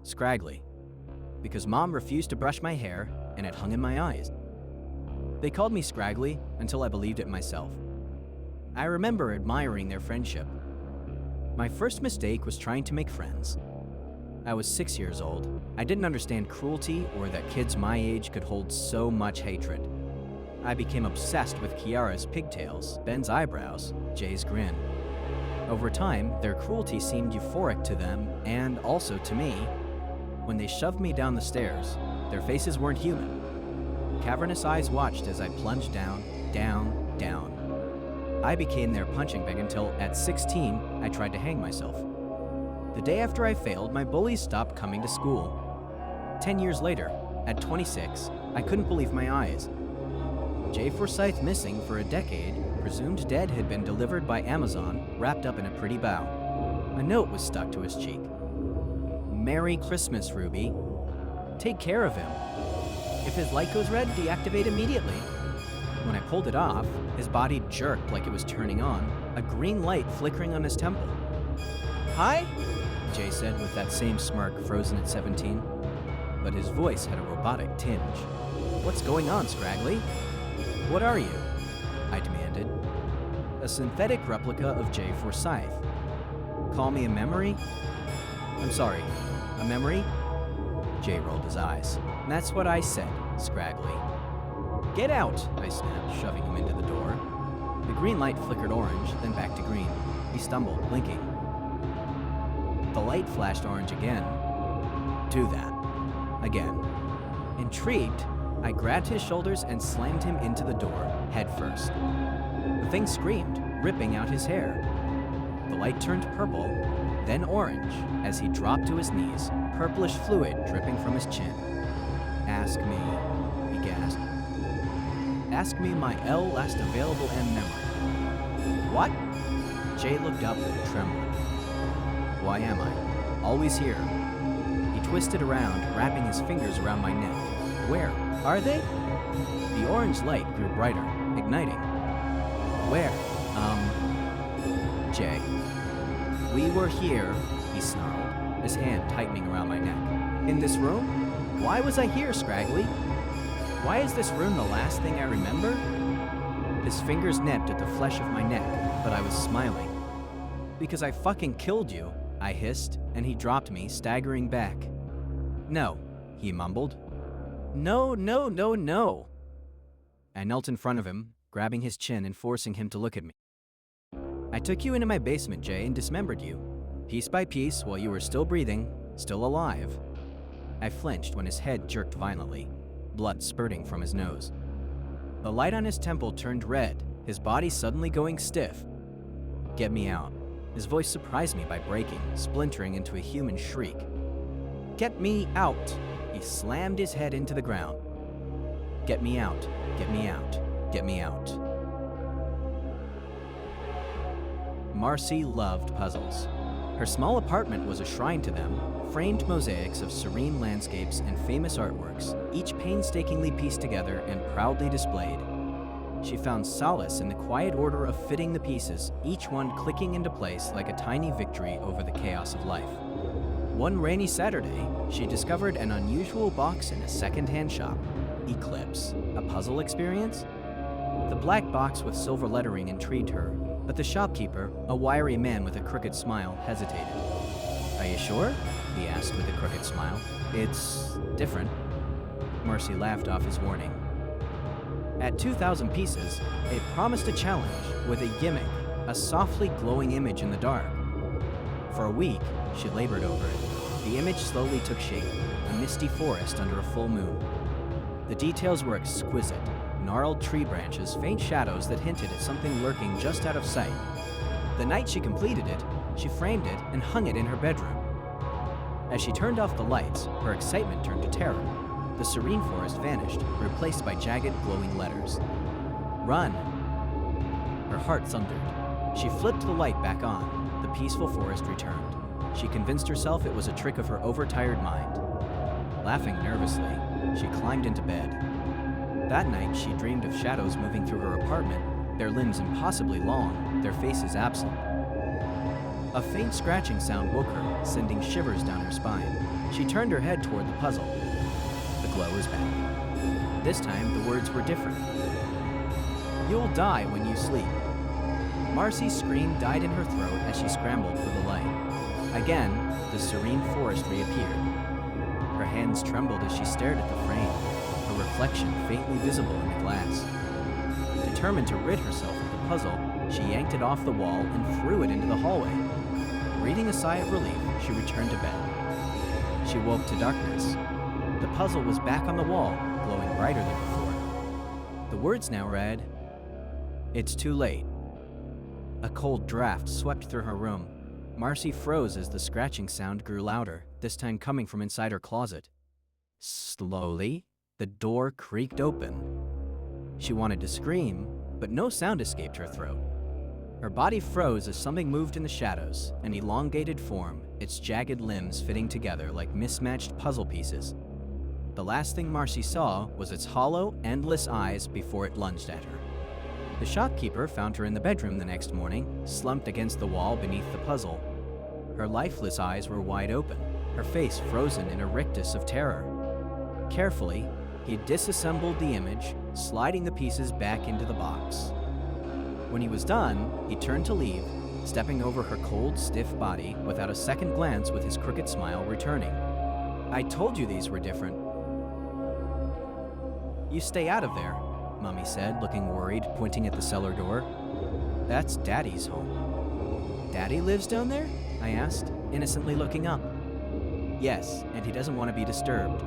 Scraggly, because Mom refused to brush my hair and it hung in my eyes. They called me Scraggly until I believed it myself. I remember admiring their friendship. My first mistake was trying to make friends. I was 6 years old. I didn't understand cruelty or that kids my age could hold so much hatred. I became obsessed with Kiara's pigtails, Ben's eyebrows, Jay's grin. Over time, their cruelty seemed euphoric to them and also to me. When they shoved me down the stairs, their faces weren't human. Cavernous eyes watched as I plunged down, down, down. I became their punching bag until, at 16, I tried to hang myself. The day after I failed, my bullies stopped coming to school. 10 years later, at 26, I couldn't believe my eyes. Jay Forsyth, missing for a decade, presumed dead, had been delivered by Amazon, wrapped up in a pretty bow. A note was stuck to his cheek. "Merry Christmas, Ruby. Take care of him. If his light goes red, deactivate immediately." When I pulled it off, his body jerked like it was turning on, a green light flickering on his temple. "Hi?" Jay said with that same smirk frozen at 17. But his voice had a robotic tinge. "What's going on, Scraggly? What are you?" I demanded. "A synthetic replica of Jay Forsyth. Call me a memory?" "I'm sorry, a memory?" Jay rolled his eyes. "That's what I said, Scraggly." "Get out," I snapped, shoving him into the door. The green light flickered orange, then back to green. He stumbled, blinking. The light flashed orange again. "Do that." Again. Intrigued, I grabbed his shoulders and slammed him into the door, head first. The thing screamed, ripping out his hair. The light turned purple, then orange, as he dropped to his knees, purplish fluid dripping from his chin. "Ask me," he gasped. "Ask me my last available memory." "What?" Jay looked up and trembled. "Why am I? Always here." He twisted around, wrapping his fingers around my neck. "Where are they?" The orange light grew brighter, igniting. "Where? Jay." "We were here," he snarled, his hand tightening around my neck. "In this room? Why was I here, Scraggly? Why is this room the last thing I remember?" His fingers nipped at the flesh of my neck, but I was smiling. "Because I fucking killed you," I hissed, and he dropped me, staggering back. "No," he mumbled. "No, no, no, no." I knelt in front of him, grabbing his chin and forcing him to look at me. "I took you into my basement, Jay, and dismembered you, piece by piece, while you were still breathing, still alive." I flinched when his head jerked violently, blood spurting from his nose. The light on his temple turned red, his body suddenly going stiff. "Get me out." His voice surprised me by breaking, splintering into a human shriek. "Get me out!" He slammed his head into the ground. "Get me out, get me out, get me out." Marcy loved puzzles. Her small apartment was a shrine to them, framed mosaics of serene landscapes and famous artworks, each painstakingly pieced together and proudly displayed. She found solace in the quiet order of fitting the pieces, each one clicking into place like a tiny victory over the chaos of life. One rainy Saturday, she discovered an unusual box in a second-hand shop. Eclipse, a puzzle experience? The black box with silver lettering intrigued her, but the shopkeeper, a wiry man with a crooked smile, hesitated. "Are you sure?" he asked with a crooked smile. "It's different." Marcy laughed off his warning. At 2,000 pieces, it promised a challenge with a gimmick, a softly glowing image in the dark. For a week, she labored over it. The image slowly took shape, a misty forest under a full moon. The details were exquisite, gnarled tree branches, faint shadows that hinted at something lurking just out of sight. The night she completed it, she framed it and hung it in her bedroom. As she turned off the lights, her excitement turned to terror. The serene forest vanished, replaced by jagged, glowing letters. "Run!" Her heart thundered. She flipped the light back on. The peaceful forest returned. She convinced herself it was a trick of her overtired mind. Laughing nervously, she climbed into bed. That night, she dreamed of shadows moving through her apartment, their limbs impossibly long, their faces absent. A faint scratching sound woke her, sending shivers down her spine. She turned her head toward the puzzle. The glow was back. This time, the words were different. "You'll die when you sleep." Marcy's scream died in her throat as she scrambled for the light. Again, the serene forest reappeared. Her hands trembled as she stared at the frame, her reflection faintly visible in the glass. Determined to rid herself of the puzzle, she yanked it off the wall and threw it into the hallway. Breathing a sigh of relief, she returned to bed. She woke to darkness. The puzzle was back on the wall, glowing brighter than before. The words now read, "It's too late." A cold draft swept through her room. Marcy froze as the scratching sound grew louder, this time coming from inside her closet. Slowly, the door creaked open. She wanted to scream, but no sound escaped her throat. Her body froze as something moved in the shadows, an elongated form, its jagged limbs fitting together like mismatched puzzle pieces. The last thing Marcy saw was its hollow, endless eyes before it lunged at her. The shopkeeper found her in the bedroom the next morning, slumped against the wall beneath the puzzle. Her lifeless eyes were wide open, her face frozen in a rictus of terror. Carefully, he disassembled the image, sliding the pieces back into the box. When he was done, he turned to leave, stepping over her cold, stiff body without a second glance, with his crooked smile returning. "I told you these were different." "You stay out of there," Mummy said, looking worried, pointing at the cellar door. "That's Daddy's home." "Daddy lives down there?" I asked, innocently looking up. "Yes, and he doesn't want to be disturbed."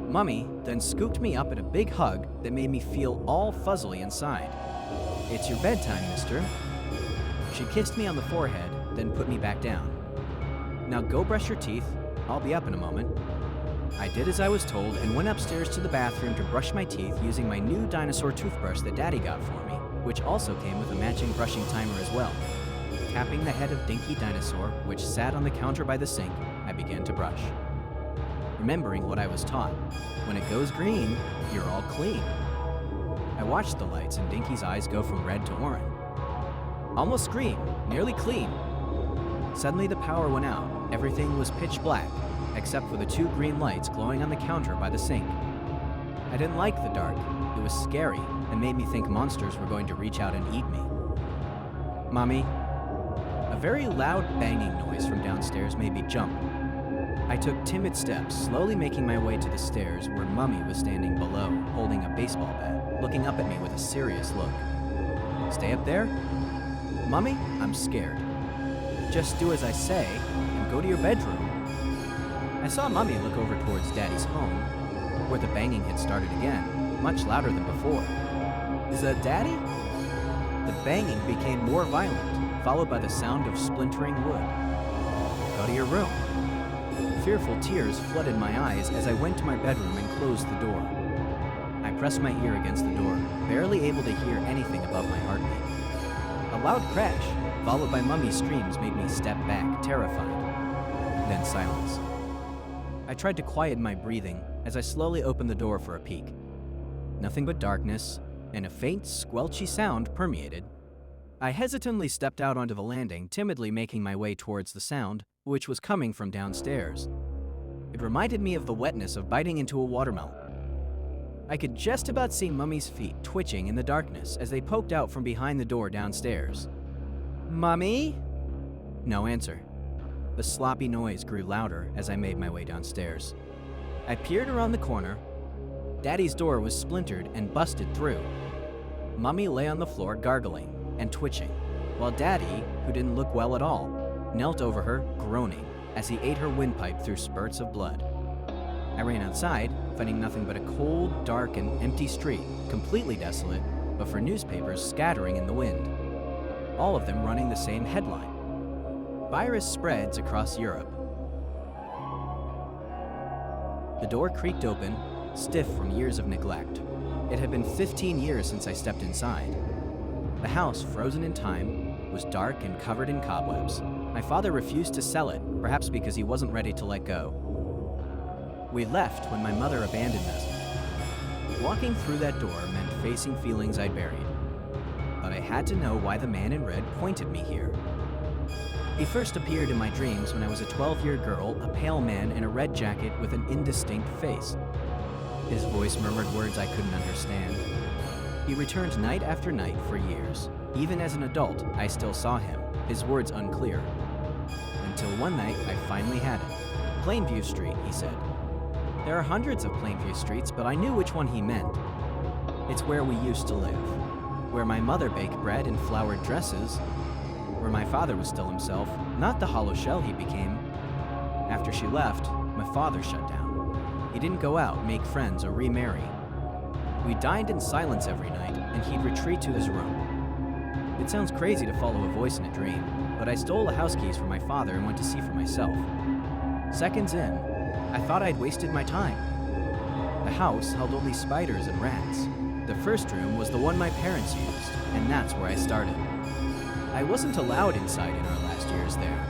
Mummy then scooped me up in a big hug that made me feel all fuzzily inside. "It's your bedtime, mister." She kissed me on the forehead, then put me back down. "Now go brush your teeth. I'll be up in a moment." I did as I was told and went upstairs to the bathroom to brush my teeth using my new dinosaur toothbrush that Daddy got for me, which also came with a matching brushing timer as well. Tapping the head of Dinky Dinosaur, which sat on the counter by the sink, I began to brush. Remembering what I was taught, when it goes green, you're all clean. I watched the lights and Dinky's eyes go from red to orange. Almost green, nearly clean. Suddenly the power went out. Everything was pitch black, except for the two green lights glowing on the counter by the sink. I didn't like the dark. It was scary and made me think monsters were going to reach out and eat me. "Mommy." A very loud banging noise from downstairs made me jump. I took timid steps, slowly making my way to the stairs where Mummy was standing below, holding a baseball bat, looking up at me with a serious look. "Stay up there?" "Mummy, I'm scared." "Just do as I say and go to your bedroom." I saw Mummy look over towards Daddy's home, where the banging had started again, much louder than before. "Is that Daddy?" The banging became more violent, followed by the sound of splintering wood. "Go to your room." Fearful tears flooded my eyes as I went to my bedroom and closed the door. I pressed my ear against the door, barely able to hear anything above my heartbeat. A loud crash, followed by Mummy's screams, made me step back, terrified. Then silence. I tried to quiet my breathing as I slowly opened the door for a peek. Nothing but darkness, and a faint, squelchy sound permeated. I hesitantly stepped out onto the landing, timidly making my way towards the sound, which was coming from downstairs. It reminded me of the wetness of biting into a watermelon. I could just about see Mummy's feet twitching in the darkness as they poked out from behind the door downstairs. "Mummy?" No answer. The sloppy noise grew louder as I made my way downstairs. I peered around the corner. Daddy's door was splintered and busted through. Mummy lay on the floor gargling and twitching, while Daddy, who didn't look well at all, knelt over her, groaning, as he ate her windpipe through spurts of blood. I ran outside, finding nothing but a cold, dark, and empty street, completely desolate, but for newspapers scattering in the wind. All of them running the same headline: "Virus spreads across Europe." The door creaked open, stiff from years of neglect. It had been 15 years since I stepped inside. The house, frozen in time, was dark and covered in cobwebs. My father refused to sell it, perhaps because he wasn't ready to let go. We left when my mother abandoned us. Walking through that door meant facing feelings I'd buried. But I had to know why the man in red pointed me here. He first appeared in my dreams when I was a 12-year girl, a pale man in a red jacket with an indistinct face. His voice murmured words I couldn't understand. He returned night after night for years. Even as an adult, I still saw him, his words unclear. Until one night, I finally had it. Plainview Street, he said. There are hundreds of Plainview Streets, but I knew which one he meant. It's where we used to live, where my mother baked bread in flowered dresses, where my father was still himself, not the hollow shell he became. After she left, my father shut down. He didn't go out, make friends, or remarry. We dined in silence every night, and he'd retreat to his room. It sounds crazy to follow a voice in a dream, but I stole the house keys from my father and went to see for myself. Seconds in, I thought I'd wasted my time. The house held only spiders and rats. The first room was the one my parents used, and that's where I started. I wasn't allowed inside in our last years there.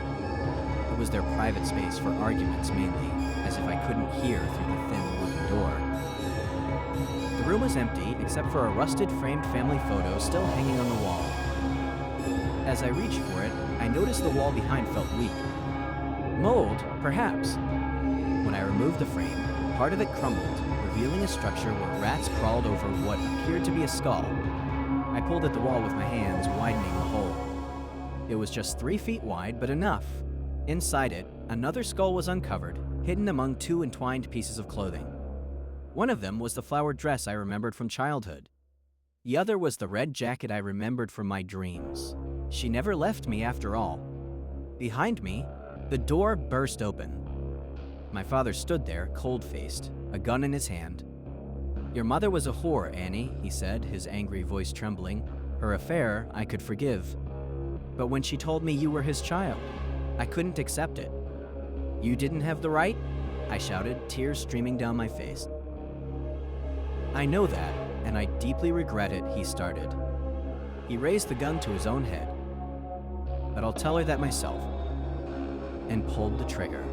It was their private space for arguments mainly, as if I couldn't hear through the thin wooden door. The room was empty except for a rusted framed family photo still hanging on the wall. As I reached for it, I noticed the wall behind felt weak. Mold, perhaps. When I removed the frame, part of it crumbled, revealing a structure where rats crawled over what appeared to be a skull. I pulled at the wall with my hands, widening the hole. It was just 3 feet wide, but enough. Inside it, another skull was uncovered, hidden among 2 entwined pieces of clothing. One of them was the flowered dress I remembered from childhood. The other was the red jacket I remembered from my dreams. She never left me after all. Behind me, the door burst open. My father stood there, cold-faced, a gun in his hand. "Your mother was a whore, Annie," he said, his angry voice trembling. "Her affair I could forgive. But when she told me you were his child, I couldn't accept it." "You didn't have the right?" I shouted, tears streaming down my face. "I know that, and I deeply regret it," he started. He raised the gun to his own head. "But I'll tell her that myself," and pulled the trigger.